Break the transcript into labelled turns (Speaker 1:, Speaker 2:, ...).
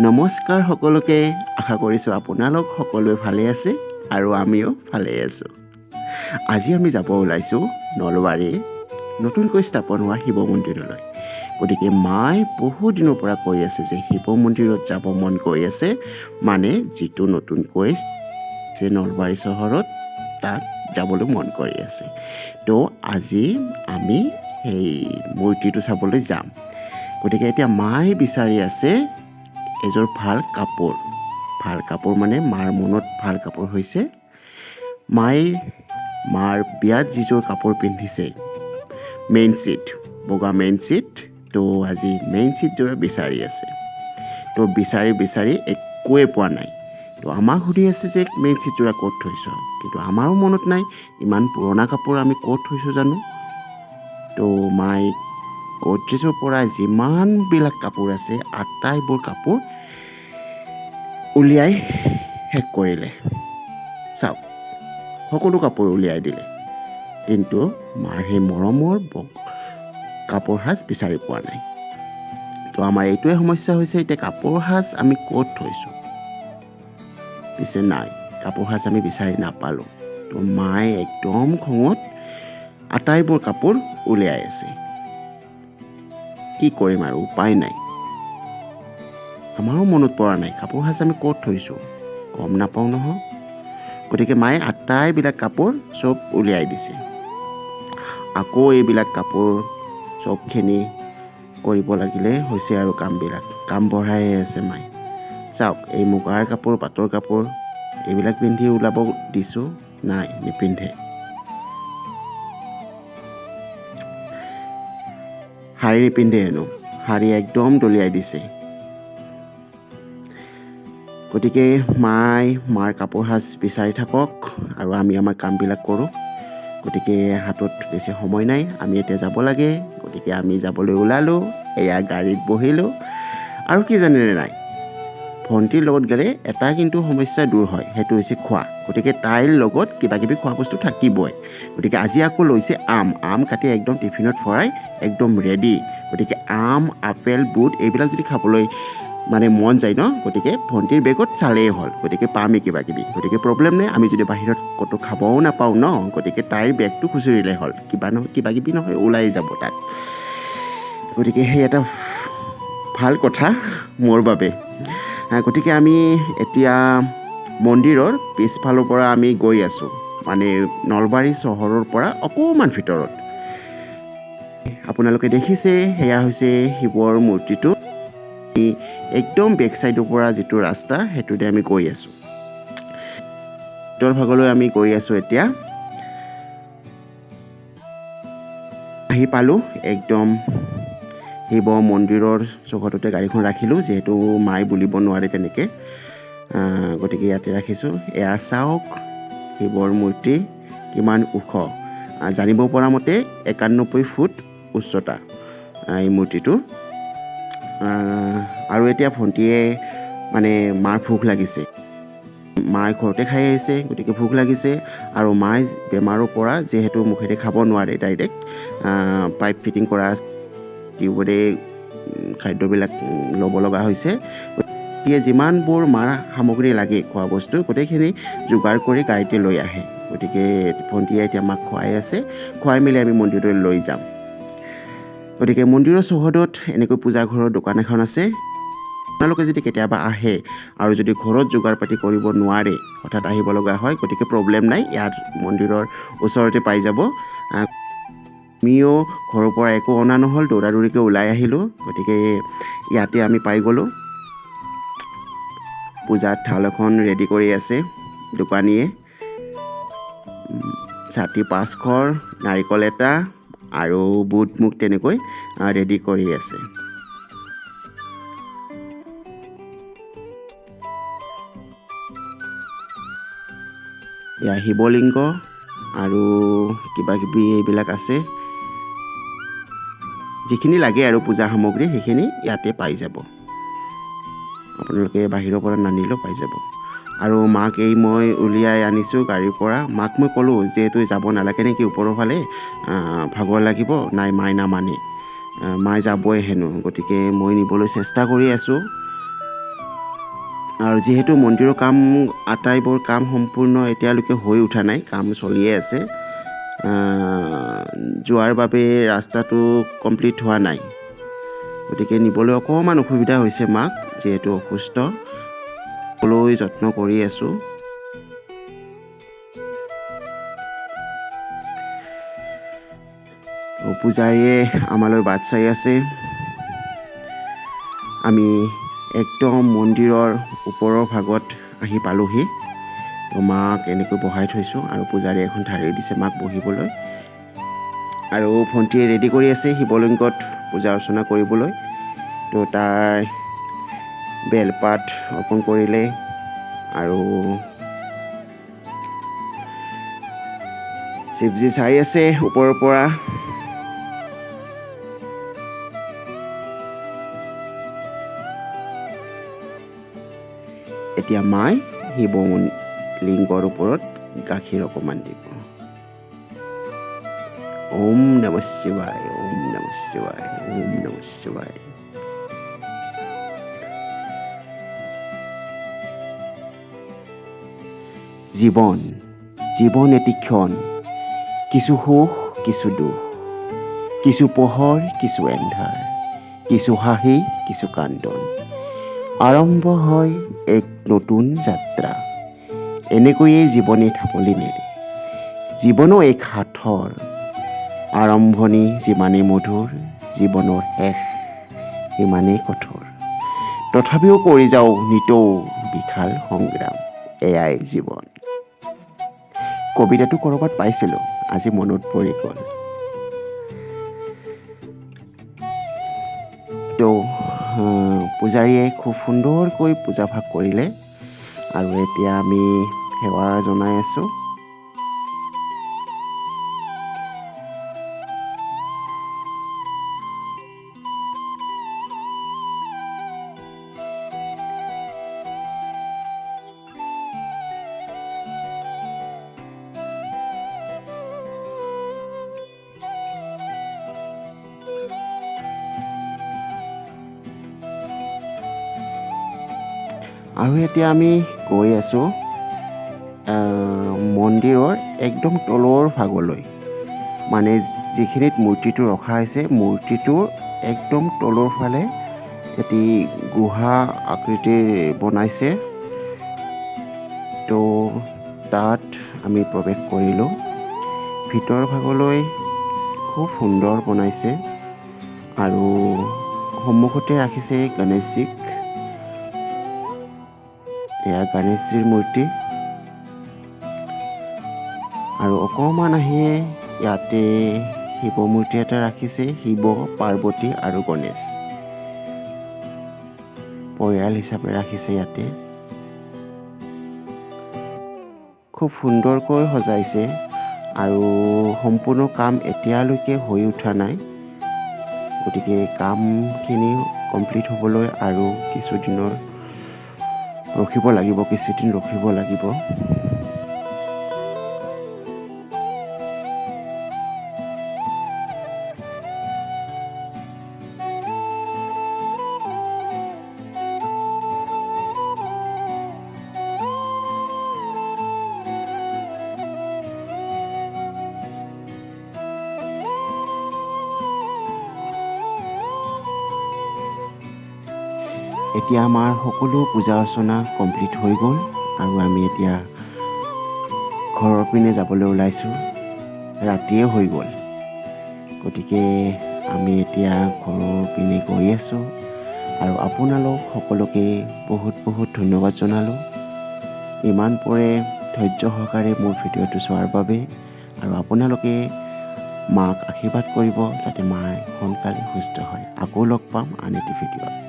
Speaker 1: নমস্কাৰ সকলোকে আশা কৰিছোঁ আপোনালোক সকলোৱে ভালে আছে আৰু আমিও ভালে আছোঁ। আজি আমি যাব ওলাইছোঁ নলবাৰীৰ নতুনকৈ স্থাপন হোৱা শিৱ মন্দিৰলৈ। গতিকে মায়ে বহু দিনৰ পৰা কৈ আছে যে শিৱ মন্দিৰত যাব মন গৈ আছে, মানে যিটো নতুনকৈ নলবাৰী চহৰত তাত যাবলৈ মন কৰি আছে। তো আজি আমি সেই মূৰ্তিটো চাবলৈ যাম। গতিকে এতিয়া মায়ে বিচাৰি আছে এযোৰ ভাল কাপোৰ মানে মাৰ মনত ভাল কাপোৰ হৈছে মায়ে মাৰ বিয়াত যিযোৰ কাপোৰ পিন্ধিছে মেইন ছিট, বগা মেইন ছিট, তো আজি মেইন ছিটযোৰে বিচাৰি আছে। তো বিচাৰি একোৱে পোৱা নাই। তো আমাক সুধি আছে যে মেইন ছিটযোৰা ক'ত থৈছ, কিন্তু আমাৰো মনত নাই ইমান পুৰণা কাপোৰ আমি ক'ত থৈছোঁ জানো। তো মায়ে গডৰেজৰ পৰা যিমানবিলাক কাপোৰ আছে আটাইবোৰ কাপোৰ উলিয়াই শেষ কৰিলে। চাওক, সকলো কাপোৰ উলিয়াই দিলে, কিন্তু মাৰ সেই মৰমৰ কাপোৰ সাজ বিচাৰি পোৱা নাই। তো আমাৰ এইটোৱে সমস্যা হৈছে, এতিয়া কাপোৰ সাজ আমি ক'ত থৈছোঁ, পিছে নাই, কাপোৰ সাজ আমি বিচাৰি নাপালোঁ। তো মায়ে একদম খঙত আটাইবোৰ কাপোৰ উলিয়াই আছে। কি কৰিম আৰু, উপায় নাই। আমাৰো মনত পৰা নাই কাপোৰ সাজ আমি ক'ত থৈছোঁ, গম নাপাওঁ নহয়। গতিকে মায়ে আটাইবিলাক কাপোৰ চব উলিয়াই দিছে। আকৌ এইবিলাক কাপোৰ চবখিনি কৰিব লাগিলে হৈছে আৰু কাম বঢ়াইহে আছে মায়ে। চাওক, এই মুগাৰ কাপোৰ, পাটৰ কাপোৰ এইবিলাক পিন্ধি ওলাব দিছোঁ, নাই, নিপিন্ধে। শাৰী নিপিন্ধে হেনো, শাৰী একদম দলিয়াই দিছে। গতিকে মাৰ কাপোৰ সাজ বিচাৰি থাকক আৰু আমি আমাৰ কামবিলাক কৰোঁ। গতিকে হাতত বেছি সময় নাই, আমি এতিয়া যাব লাগে। গতিকে আমি যাবলৈ ওলালোঁ, এয়া গাড়ীত বহিলোঁ। আৰু কি জানেনে নাই, ভণ্টিৰ লগত গ'লে এটা কিন্তু সমস্যা দূৰ হয়, সেইটো হৈছে খোৱা। গতিকে তাইৰ লগত কিবাকিবি খোৱা বস্তু থাকিবই। গতিকে আজি আকৌ লৈছে আম কাটি একদম টিফিনত ভৰাই একদম ৰেডি। গতিকে আম, আপেল, বুট এইবিলাক যদি খাবলৈ মানে মন যায় ন, গতিকে ভণ্টিৰ বেগত চালেই হ'ল। গতিকে পামেই কিবাকিবি, গতিকে প্ৰব্লেম নাই। আমি যদি বাহিৰত ক'তো খাবও নাপাওঁ ন, গতিকে তাইৰ বেগটো খুচুৰিলে হ'ল, কিবাকিবি নহয় ওলাই যাব তাত। গতিকে সেই এটা ভাল কথা মোৰ বাবে। গতিকে আমি এতিয়া মন্দিৰৰ পিছফালৰ পৰা আমি গৈ আছোঁ, মানে নলবাৰী চহৰৰ পৰা অকণমান ভিতৰত। আপোনালোকে দেখিছে, সেয়া হৈছে শিৱৰ মূৰ্তিটো। একদম বেক চাইডৰ পৰা যিটো ৰাস্তা, সেইটোতে আমি গৈ আছোঁ। ভিতৰ ভাগলৈ আমি গৈ আছোঁ। এতিয়া আহি পালোঁ একদম শিৱ মন্দিৰৰ চৌহদতে গাড়ীখন ৰাখিলোঁ, যিহেতু মায়ে বুলিব নোৱাৰে তেনেকৈ। গতিকে ইয়াতে ৰাখিছোঁ। এয়া চাওক, শিৱৰ মূৰ্তি কিমান ওখ। জানিব পৰা মতে 91 ফুট উচ্চতা এই মূৰ্তিটো। আৰু এতিয়া ভণ্টিয়ে মানে মাৰ ভোক লাগিছে, মায়ে ঘৰতে খাই আহিছে, গতিকে ভোক লাগিছে। আৰু মায়ে বেমাৰৰ পৰা যিহেতু মুখেৰে খাব নোৱাৰে, ডাইৰেক্ট পাইপ ফিটিং কৰা টিউবেৰে খাদ্যবিলাক ল'ব লগা হৈছে। গতিকে যিমানবোৰ মাৰ সামগ্ৰী লাগে, খোৱা বস্তু, গোটেইখিনি যোগাৰ কৰি গাড়ীতে লৈ আহে। গতিকে ভণ্টিয়ে এতিয়া মাক খুৱাই আছে, খুৱাই মেলি আমি মন্দিৰলৈ লৈ যাম। গতিকে মন্দিৰৰ চৌহদত এনেকৈ পূজা ঘৰৰ দোকান এখন আছে। আপোনালোকে যদি কেতিয়াবা আহে আৰু যদি ঘৰত যোগাৰ পাতি কৰিব নোৱাৰে, হঠাৎ আহিব লগা হয়, গতিকে প্ৰব্লেম নাই, ইয়াত মন্দিৰৰ ওচৰতে পাই যাব। আমিও ঘৰৰ পৰা একো অনা নহ'ল, দৌৰাদৌৰিকৈ ওলাই আহিলোঁ। গতিকে ইয়াতে আমি পাই গ'লোঁ। পূজাত থাল এখন ৰেডি কৰি আছে দোকানীয়ে। ছাতি 500, নাৰিকল এটা আৰু বুট মুগ তেনেকৈ ৰেডি কৰি আছে। এয়া শিৱলিংগ আৰু কিবাকিবি এইবিলাক আছে, যিখিনি লাগে আৰু পূজা সামগ্ৰী সেইখিনি ইয়াতে পাই যাব। আপোনালোকে বাহিৰৰ পৰা নানিলেও পাই যাব। আৰু মাক মই উলিয়াই আনিছোঁ গাড়ীৰ পৰা। মাক মই ক'লোঁ যে তই যাব নালাগে নেকি ওপৰৰ ফালে, ভাগৰ লাগিব। নাই, মায়ে নামানে, মায়ে যাবই হেনো। গতিকে মই নিবলৈ চেষ্টা কৰি আছোঁ। আৰু যিহেতু মন্দিৰৰ কাম আটাইবোৰ কাম সম্পূৰ্ণ এতিয়ালৈকে হৈ উঠা নাই, কাম চলিয়ে আছে, যোৱাৰ বাবে ৰাস্তাটো কমপ্লিট হোৱা নাই। গতিকে নিবলৈ অকণমান অসুবিধা হৈছে মাক, যিহেতু অসুস্থ। লৈ যত্ন কৰি আছোঁ। পূজাৰীয়ে আমালৈ বাট চাই আছে। আমি একদম মন্দিৰৰ ওপৰৰ ভাগত আহি পালোহি। তো মাক এনেকৈ বহাই থৈছোঁ আৰু পূজাৰীয়ে এখন ঢাৰি দিছে মাক বহিবলৈ। আৰু ভণ্টীয়ে ৰেডি কৰি আছে শিৱলিংগত পূজা অৰ্চনা কৰিবলৈ। তো তাই বেলপাত অৰ্পণ কৰিলে আৰু শিৱজী চাই আছে ওপৰৰ পৰা। এতিয়া মাই শিৱ লিংগৰ ওপৰত গাখীৰ অকণমান দিব। ওম নমঃ শিৱায়, ওম নমঃ শিৱায়, ওম নমঃ শিৱায়। জীৱন এটি ক্ষণ, কিছু সুখ কিছু দুখ, কিছু পোহৰ কিছু এন্ধাৰ, কিছু হাঁহি কিছু কান্দন। আৰম্ভ হয় এক নতুন যাত্ৰা। এনেকৈয়ে জীৱনে ঢাপলি মেলে। জীৱনো এক সাঁথৰ, আৰম্ভণি যিমানেই মধুৰ, জীৱনৰ শেষ সিমানেই কঠোৰ। তথাপিও কৰি যাওঁ নিতৌ বিশাল সংগ্ৰাম, এয়াই জীৱন। কবিতাটো ক'ৰবাত পাইছিলোঁ, আজি মনত পৰি গ'ল। তো পূজাৰীয়ে খুব সুন্দৰকৈ পূজাভাগ কৰিলে আৰু এতিয়া আমি সেৱা জনাই আছোঁ। আৰু এতিয়া আমি গৈ আছোঁ মন্দিৰৰ একদম তলৰ ভাগলৈ, মানে যিখিনিত মূৰ্তিটো ৰখা হৈছে, মূৰ্তিটোৰ একদম তলৰ ফালে এটি গুহা আকৃতিৰ বনাইছে। তো তাত আমি প্ৰৱেশ কৰিলোঁ। ভিতৰ ভাগলৈ খুব সুন্দৰ বনাইছে আৰু সন্মুখতে ৰাখিছে গণেশজীক। এয়া গণেশজীৰ মূৰ্তি। আৰু অকণমান আহিয়ে ইয়াতে শিৱ মূৰ্তি এটা ৰাখিছে, শিৱ, পাৰ্বতী আৰু গণেশ পৰিয়াল হিচাপে ৰাখিছে ইয়াতে। খুব সুন্দৰকৈ সজাইছে আৰু সম্পূৰ্ণ কাম এতিয়ালৈকে হৈ উঠা নাই। গতিকে কামখিনি কমপ্লিট হ'বলৈ আৰু কিছুদিন ৰখিব লাগিব। এতিয়া আমাৰ সকলো পূজা অৰ্চনা কমপ্লিট হৈ গ'ল আৰু আমি এতিয়া ঘৰৰ পিনে যাবলৈ ওলাইছোঁ। ৰাতিয়ে হৈ গ'ল, গতিকে আমি এতিয়া ঘৰৰ পিনে গৈ আছোঁ আৰু আপোনালোক সকলোকে বহুত বহুত ধন্যবাদ জনালোঁ ইমান পৰে ধৈৰ্য সহকাৰে মোৰ ভিডিঅ'টো চোৱাৰ বাবে। আৰু আপোনালোকে মাক আশীৰ্বাদ কৰিব যাতে মায়ে সোনকালে সুস্থ হয়। আকৌ লগ পাম আন এটি ভিডিঅ'ত।